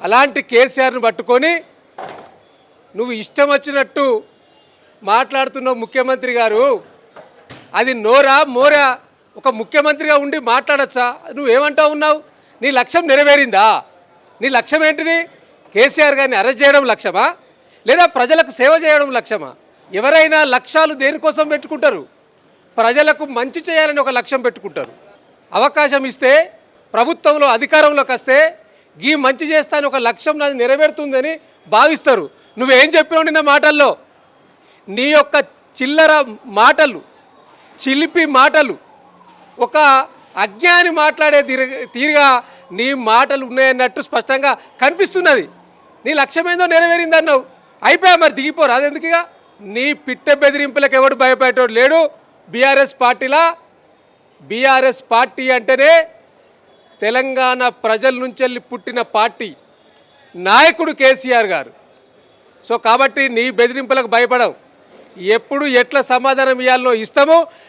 అలాంటి కేసీఆర్ను పట్టుకొని నువ్వు ఇష్టం వచ్చినట్టు మాట్లాడుతున్నావు ముఖ్యమంత్రి గారు. అది నోరా మోరా? ఒక ముఖ్యమంత్రిగా ఉండి మాట్లాడచ్చా? నువ్వేమంటా ఉన్నావు? నీ లక్ష్యం నెరవేరిందా? నీ లక్ష్యం ఏంటిది? కేసీఆర్ గారిని అరెస్ట్ చేయడం లక్ష్యమా, లేదా ప్రజలకు సేవ చేయడం లక్ష్యమా? ఎవరైనా లక్ష్యాలు దేనికోసం పెట్టుకుంటారు? ప్రజలకు మంచి చేయాలని ఒక లక్ష్యం పెట్టుకుంటారు. అవకాశం ఇస్తే ప్రభుత్వంలో అధికారంలోకి వస్తే ఈ మంచి చేస్తాను ఒక లక్ష్యం నాది నెరవేరుతుందని భావిస్తారు. నువ్వేం చెప్పినావు నిన్న మాటల్లో? నీ యొక్క చిల్లర మాటలు, చిలిపి మాటలు, ఒక అజ్ఞాని మాట్లాడే తీరుగా నీ మాటలు ఉన్నాయన్నట్టు స్పష్టంగా కనిపిస్తున్నది. నీ లక్ష్యం ఏందో నెరవేరిందన్నావు, అయిపోయా, మరి దిగిపోరు. అదెందుకుగా? నీ పిట్ట బెదిరింపులకు ఎవడు భయపడేటోడు లేడు బీఆర్ఎస్ పార్టీలా. బీఆర్ఎస్ పార్టీ అంటేనే తెలంగాణ ప్రజల నుంచి వెళ్ళి పుట్టిన పార్టీ, నాయకుడు కేసీఆర్ గారు. సో కాబట్టి నీ బెదిరింపులకు భయపడవు. ఎప్పుడు ఎట్లా సమాధానం ఇవ్వాలో ఇస్తామో